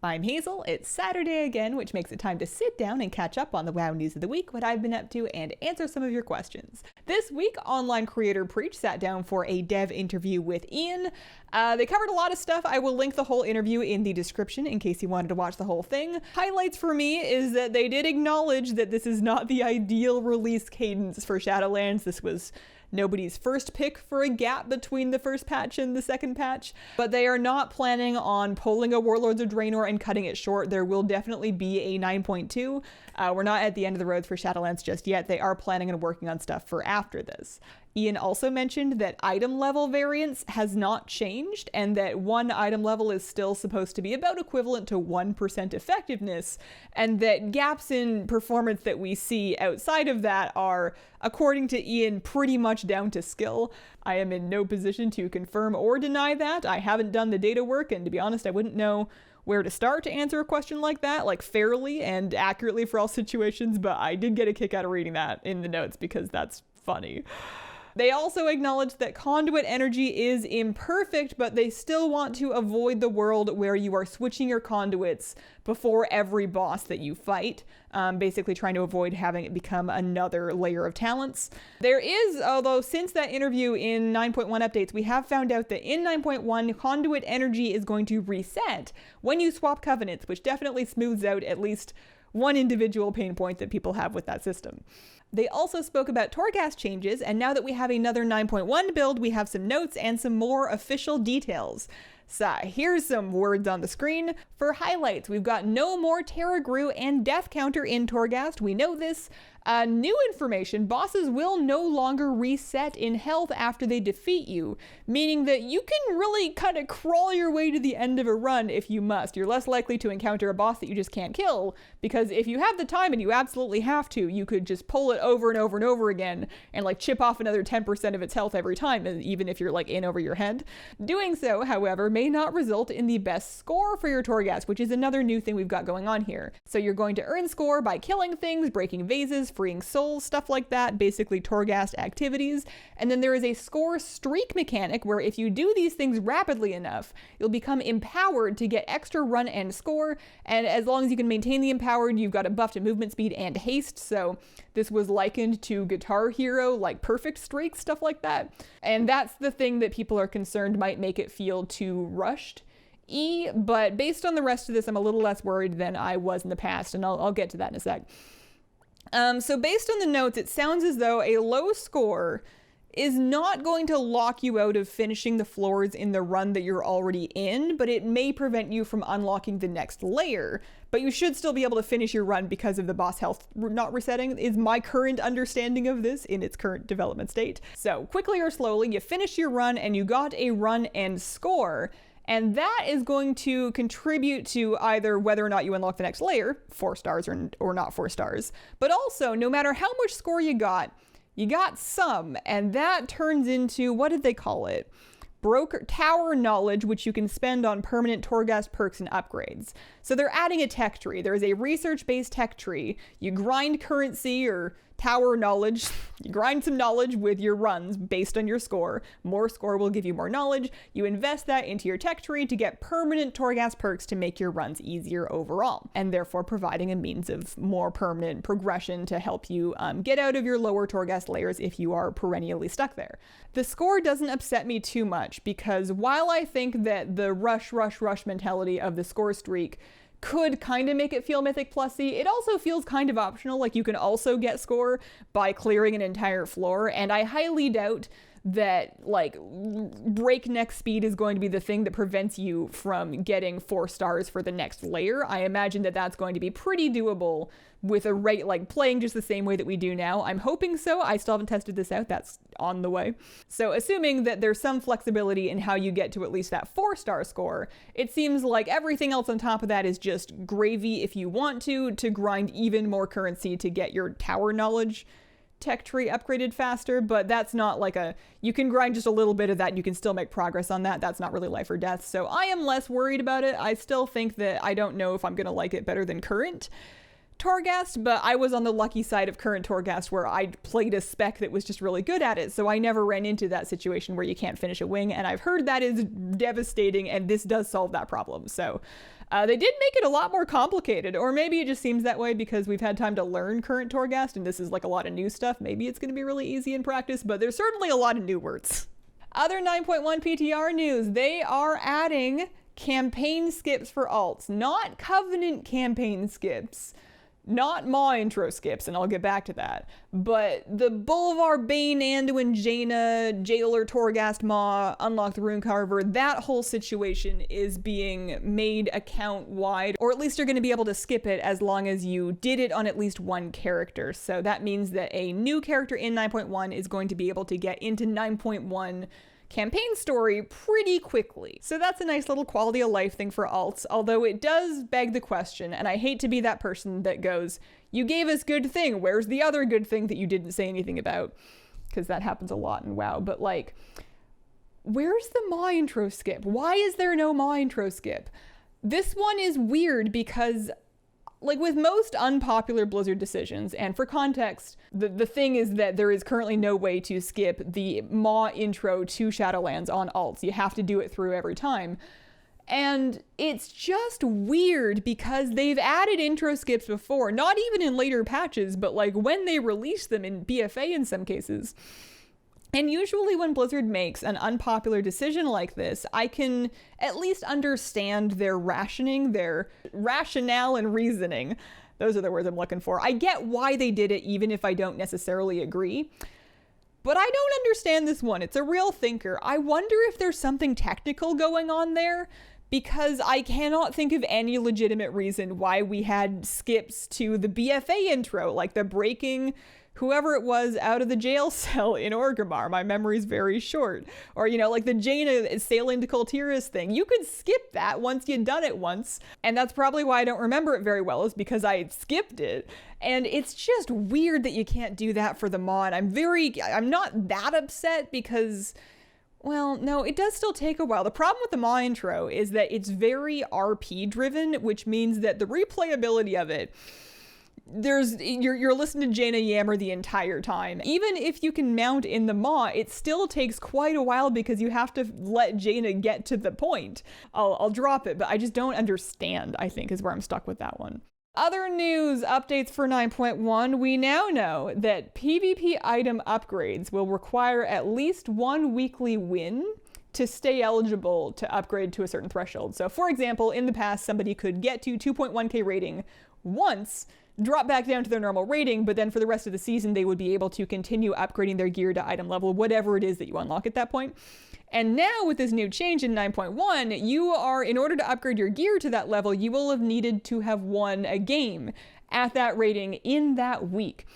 I'm Hazel. It's Saturday again, which makes it time to sit down and catch up on the WoW news of the week, what I've been up to, and answer some of your questions. This week, Online Creator Preach sat down for a dev interview with Ian. They covered a lot of stuff. I will link the whole interview in the description in case you wanted to watch the whole thing. Highlights for me is that they did acknowledge that this is not the ideal release cadence for Shadowlands. This was nobody's first pick for a gap between the first patch and the second patch, but they are not planning on pulling a Warlords of Draenor and cutting it short. There will definitely be a 9.2. We're not at the end of the road for Shadowlands just yet. They are planning and working on stuff for after this. Ian also mentioned that item level variance has not changed and that one item level is still supposed to be about equivalent to 1% effectiveness, and that gaps in performance that we see outside of that are, according to Ian, pretty much down to skill. I am in no position to confirm or deny that. I haven't done the data work, and to be honest, I wouldn't know where to start to answer a question like that, like fairly and accurately for all situations, but I did get a kick out of reading that in the notes because that's funny. They also acknowledged that Conduit energy is imperfect, but they still want to avoid the world where you are switching your conduits before every boss that you fight, basically trying to avoid having it become another layer of talents. There is, although since that interview in 9.1 updates, we have found out that in 9.1, Conduit energy is going to reset when you swap covenants, which definitely smooths out at least one individual pain point that people have with that system. They also spoke about Torghast changes, and now that we have another 9.1 build, we have some notes and some more official details. So here's some words on the screen. For highlights, we've got no more Terra Grew and Death Counter in Torghast. We know this. New information, bosses will no longer reset in health after they defeat you, meaning that you can really kind of crawl your way to the end of a run if you must. You're less likely to encounter a boss that you just can't kill, because if you have the time and you absolutely have to, you could just pull it over and over and over again and like chip off another 10% of its health every time, even if you're like in over your head. Doing so, however, may not result in the best score for your Torghast, which is another new thing we've got going on here. So you're going to earn score by killing things, breaking vases, freeing souls, stuff like that, basically Torghast activities. And then there is a score streak mechanic where if you do these things rapidly enough, you'll become empowered to get extra run and score. And as long as you can maintain the empowered, you've got a buff to movement speed and haste. So this was likened to Guitar Hero, like perfect streak, stuff like that. And that's the thing that people are concerned might make it feel too rushed. But based on the rest of this, I'm a little less worried than I was in the past, and I'll get to that in a sec. So based on the notes, it sounds as though a low score is not going to lock you out of finishing the floors in the run that you're already in, but it may prevent you from unlocking the next layer. But you should still be able to finish your run because of the boss health not resetting, is my current understanding of this in its current development state. So quickly or slowly, you finish your run and you got a run and score. And that is going to contribute to either whether or not you unlock the next layer, 4 stars or not 4 stars. But also, no matter how much score you got some, and that turns into, what did they call it? Broker Tower Knowledge, which you can spend on permanent Torghast perks and upgrades. So they're adding a tech tree. There is a research-based tech tree. You grind currency or tower knowledge. You grind some knowledge with your runs based on your score. More score will give you more knowledge. You invest that into your tech tree to get permanent Torghast perks to make your runs easier overall, and therefore providing a means of more permanent progression to help you get out of your lower Torghast layers if you are perennially stuck there. The score doesn't upset me too much because while I think that the rush mentality of the score streak could kind of make it feel Mythic Plus-y, it also feels kind of optional. Like you can also get score by clearing an entire floor, and I highly doubt that like breakneck speed is going to be the thing that prevents you from getting 4 stars for the next layer. I imagine that that's going to be pretty doable with a rate like playing just the same way that we do now. I'm hoping so. I still haven't tested this out. That's on the way. So assuming that there's some flexibility in how you get to at least that 4-star score, it seems like everything else on top of that is just gravy if you want to grind even more currency to get your tower knowledge tech tree upgraded faster, but that's not like you can grind just a little bit of that and you can still make progress on that. That's not really life or death. So I am less worried about it. I still think that I don't know if I'm going to like it better than current Torghast, but I was on the lucky side of current Torghast where I played a spec that was just really good at it, so I never ran into that situation where you can't finish a wing, and I've heard that is devastating, and this does solve that problem. So They did make it a lot more complicated, or maybe it just seems that way because we've had time to learn current Torghast, and this is like a lot of new stuff. Maybe it's going to be really easy in practice, but there's certainly a lot of new words. Other 9.1 PTR news, they are adding campaign skips for alts, not Covenant campaign skips, not Maw intro skips, and I'll get back to that, but the Boulevard, Bane, Anduin, Jaina, Jailer, Torghast, Maw, Unlock the Rune Carver, that whole situation is being made account wide, or at least you're going to be able to skip it as long as you did it on at least one character. So that means that a new character in 9.1 is going to be able to get into 9.1 campaign story pretty quickly. So that's a nice little quality of life thing for alts, although it does beg the question, and I hate to be that person that goes, you gave us good thing, where's the other good thing that you didn't say anything about? Because that happens a lot in WoW, but like, where's the Maw intro skip? Why is there no Maw intro skip? This one is weird because like with most unpopular Blizzard decisions, and for context, the thing is that there is currently no way to skip the Maw intro to Shadowlands on alts. You have to do it through every time. And it's just weird because they've added intro skips before, not even in later patches, but like when they release them in BFA in some cases. And usually when Blizzard makes an unpopular decision like this, I can at least understand their rationing, their rationale and reasoning. Those are the words I'm looking for. I get why they did it, even if I don't necessarily agree. But I don't understand this one. It's a real thinker. I wonder if there's something technical going on there, because I cannot think of any legitimate reason why we had skips to the BFA intro, like the breaking whoever it was out of the jail cell in Orgrimmar. My memory's very short. Or, you know, like the Jaina sailing to Kul Tiras thing. You could skip that once you'd done it once. And that's probably why I don't remember it very well, is because I skipped it. And it's just weird that you can't do that for the Maw. And I'm not that upset because, well, no, it does still take a while. The problem with the Maw intro is that it's very RP driven, which means that the replayability of it, you're listening to Jaina yammer the entire time. Even if you can mount in the Maw, it still takes quite a while because you have to let Jaina get to the point. I'll drop it, but I just don't understand, I think, is where I'm stuck with that one. Other news updates for 9.1, we now know that PvP item upgrades will require at least one weekly win to stay eligible to upgrade to a certain threshold. So for example, in the past, somebody could get to 2.1k rating once, drop back down to their normal rating, but then for the rest of the season, they would be able to continue upgrading their gear to item level, whatever it is that you unlock at that point. And now with this new change in 9.1, you are, in order to upgrade your gear to that level, you will have needed to have won a game at that rating in that week.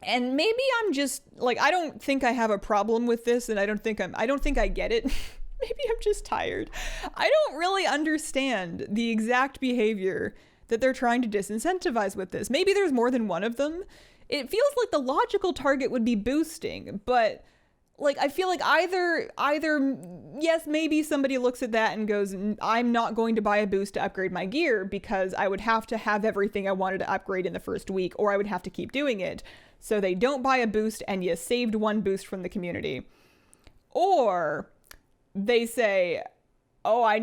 And maybe I'm just, like, I don't think I have a problem with this, and I don't think I get it. Maybe I'm just tired. I don't really understand the exact behavior that they're trying to disincentivize with this. Maybe there's more than one of them. It feels like the logical target would be boosting, but like, I feel like either, yes, maybe somebody looks at that and goes, I'm not going to buy a boost to upgrade my gear because I would have to have everything I wanted to upgrade in the first week, or I would have to keep doing it. So they don't buy a boost and you saved one boost from the community. Or they say, oh,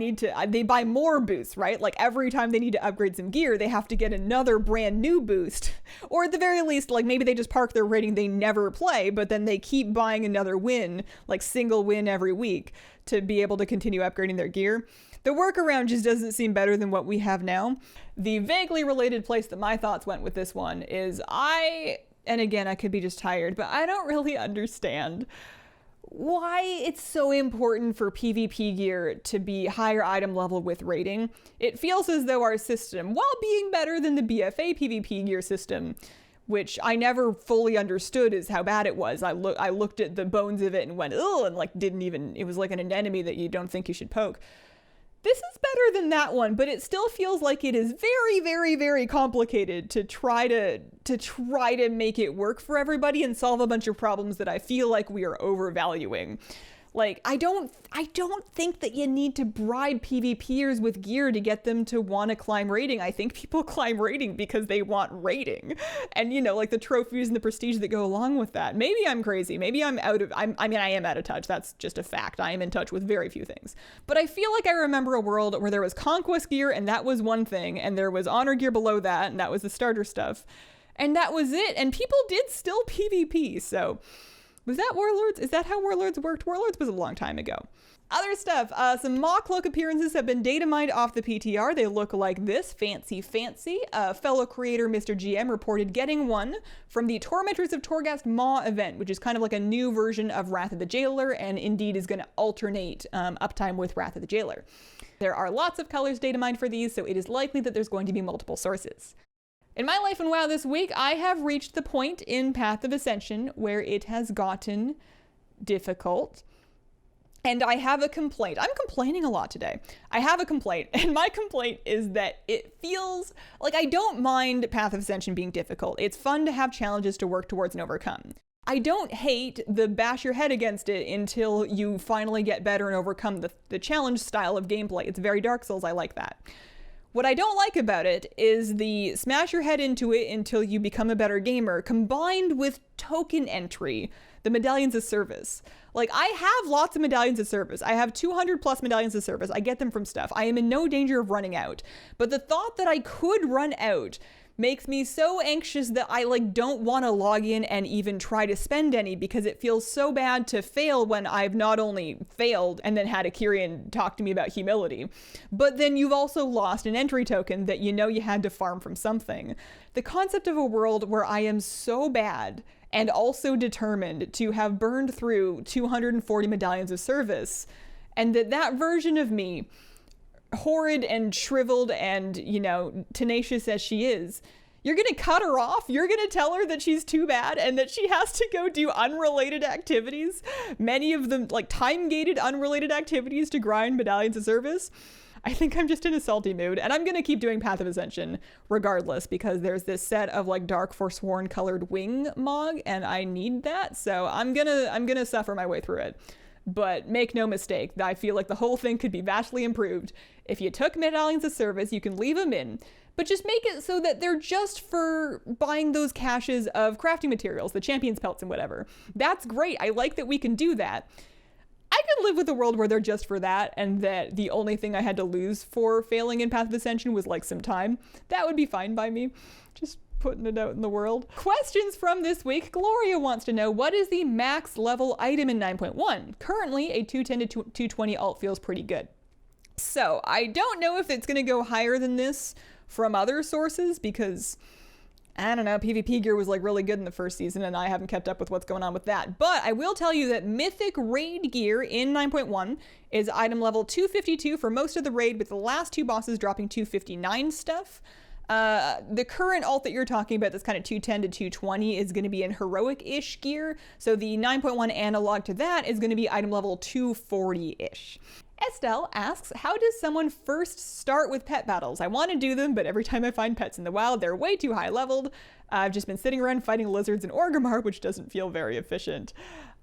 they buy more boosts, right? Like every time they need to upgrade some gear, they have to get another brand new boost. Or at the very least, like maybe they just park their rating, they never play, but then they keep buying another win, like single win every week to be able to continue upgrading their gear. The workaround just doesn't seem better than what we have now. The vaguely related place that my thoughts went with this one is and again, I could be just tired, but I don't really understand why it's so important for PvP gear to be higher item level with rating. It feels as though our system, while being better than the BFA PvP gear system, which I never fully understood is how bad it was. I looked at the bones of it and went, ugh, and like it was like an anemone that you don't think you should poke. This is better than that one, but it still feels like it is very, very, very complicated to try to make it work for everybody and solve a bunch of problems that I feel like we are overvaluing. Like, I don't think that you need to bribe PvPers with gear to get them to want to climb rating. I think people climb rating because they want rating. And, you know, like the trophies and the prestige that go along with that. Maybe I'm crazy. Maybe I am out of touch. That's just a fact. I am in touch with very few things. But I feel like I remember a world where there was conquest gear and that was one thing. And there was honor gear below that, and that was the starter stuff. And that was it. And people did still PvP. So was that Warlords? Is that how Warlords worked? Warlords was a long time ago. Other stuff, some Maw Cloak Appearances have been data mined off the PTR. They look like this, fancy. Fellow creator Mr. GM reported getting one from the Tormentors of Torghast Maw event, which is kind of like a new version of Wrath of the Jailer, and indeed is going to alternate uptime with Wrath of the Jailer. There are lots of colors data mined for these, so it is likely that there's going to be multiple sources. In my life in WoW this week, I have reached the point in Path of Ascension where it has gotten difficult. And I have a complaint. I'm complaining a lot today. I have a complaint, and my complaint is that it feels like I don't mind Path of Ascension being difficult. It's fun to have challenges to work towards and overcome. I don't hate the bash your head against it until you finally get better and overcome the challenge style of gameplay. It's very Dark Souls. I like that. What I don't like about it is the smash your head into it until you become a better gamer, combined with token entry, the medallions of service. Like, I have lots of medallions of service. I have 200 plus medallions of service. I get them from stuff. I am in no danger of running out. But the thought that I could run out makes me so anxious that I don't want to log in and even try to spend any, because it feels so bad to fail when I've not only failed and then had a Kyrian talk to me about humility, but then you've also lost an entry token that you know you had to farm from something. The concept of a world where I am so bad and also determined to have burned through 240 medallions of service, and that version of me, horrid and shriveled and, you know, tenacious as she is, you're gonna cut her off? You're gonna tell her that she's too bad and that she has to go do unrelated activities, many of them time-gated unrelated activities to grind medallions of service? I think I'm just in a salty mood, and I'm gonna keep doing Path of Ascension regardless, because there's this set of dark Forsworn colored wing Mog, and I need that, so I'm gonna suffer my way through it. But make no mistake, I feel like the whole thing could be vastly improved. If you took medallions of service, you can leave them in, but just make it so that they're just for buying those caches of crafting materials, the champion's pelts and whatever. That's great. I like that we can do that. I could live with a world where they're just for that, and that the only thing I had to lose for failing in Path of Ascension was some time. That would be fine by me. Just putting it out in the world. Questions from this week. Gloria wants to know, what is the max level item in 9.1? Currently, a 210 to 220 alt feels pretty good. So I don't know if it's going to go higher than this from other sources, because I don't know, PvP gear was really good in the first season, and I haven't kept up with what's going on with that. But I will tell you that Mythic raid gear in 9.1 is item level 252 for most of the raid, with the last two bosses dropping 259 stuff. The current alt that you're talking about that's kind of 210 to 220 is going to be in heroic-ish gear. So the 9.1 analog to that is going to be item level 240-ish. Estelle asks, how does someone first start with pet battles? I want to do them, but every time I find pets in the wild, they're way too high leveled. I've just been sitting around fighting lizards in Orgrimmar, which doesn't feel very efficient.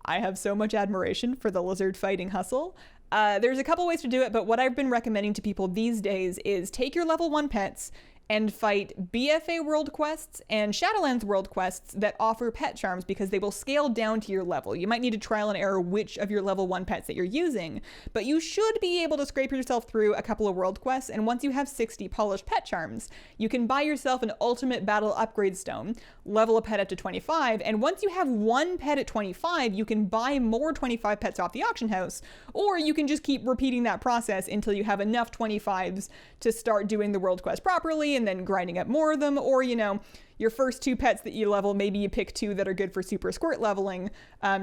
I have so much admiration for the lizard fighting hustle. There's a couple ways to do it, but what I've been recommending to people these days is take your level 1 pets and fight BFA world quests and Shadowlands world quests that offer pet charms, because they will scale down to your level. You might need to trial and error which of your level 1 pets that you're using, but you should be able to scrape yourself through a couple of world quests, and once you have 60 polished pet charms, you can buy yourself an ultimate battle upgrade stone, level a pet up to 25, and once you have 1 pet at 25, you can buy more 25 pets off the auction house, or you can just keep repeating that process until you have enough 25s to start doing the world quest properly, and then grinding up more of them. Or, you know, your first 2 pets that you level, maybe you pick 2 that are good for Super Squirt leveling.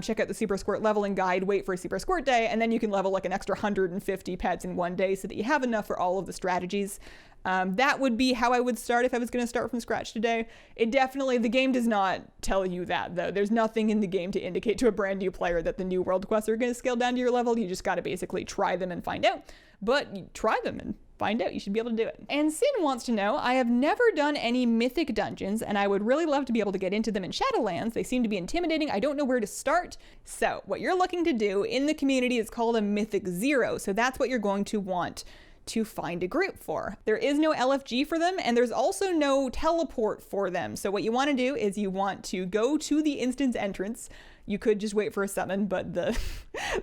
Check out the Super Squirt leveling guide, wait for a Super Squirt day, and then you can level an extra 150 pets in one day so that you have enough for all of the strategies. That would be how I would start if I was going to start from scratch today. The game does not tell you that, though. There's nothing in the game to indicate to a brand new player that the new world quests are going to scale down to your level. You just got to basically try them and find out. But you try them and find out. You should be able to do it. And Sin wants to know, I have never done any Mythic dungeons, and I would really love to be able to get into them in Shadowlands. They seem to be intimidating. I don't know where to start. So what you're looking to do in the community is called a Mythic 0. So that's what you're going to want to find a group for. There is no LFG for them, and there's also no teleport for them. So what you want to do is you want to go to the instance entrance. You could just wait for a summon, but the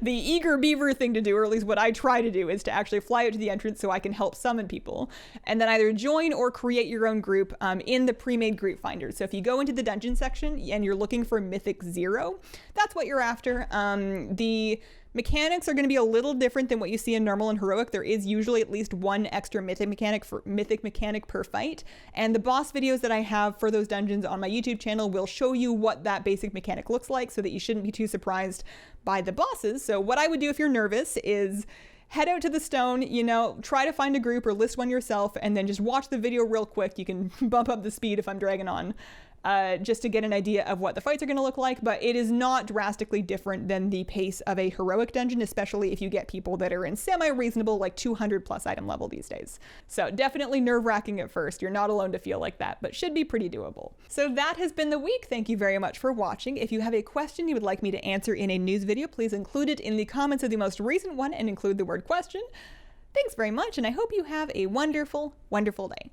eager beaver thing to do, or at least what I try to do, is to actually fly out to the entrance so I can help summon people, and then either join or create your own group in the pre-made group finder. So if you go into the dungeon section and you're looking for Mythic 0, that's what you're after. The mechanics are going to be a little different than what you see in normal and heroic. There is usually at least one extra mythic mechanic per fight, and the boss videos that I have for those dungeons on my YouTube channel will show you what that basic mechanic looks like, so that you shouldn't be too surprised by the bosses. So what I would do if you're nervous is head out to the stone, try to find a group or list one yourself, and then just watch the video real quick. You can bump up the speed if I'm dragging on, just to get an idea of what the fights are going to look like, but it is not drastically different than the pace of a heroic dungeon, especially if you get people that are in semi-reasonable, like 200 plus item level these days. So definitely nerve-wracking at first. You're not alone to feel like that, but should be pretty doable. So that has been the week. Thank you very much for watching. If you have a question you would like me to answer in a news video, please include it in the comments of the most recent one and include the word question. Thanks very much, and I hope you have a wonderful, wonderful day.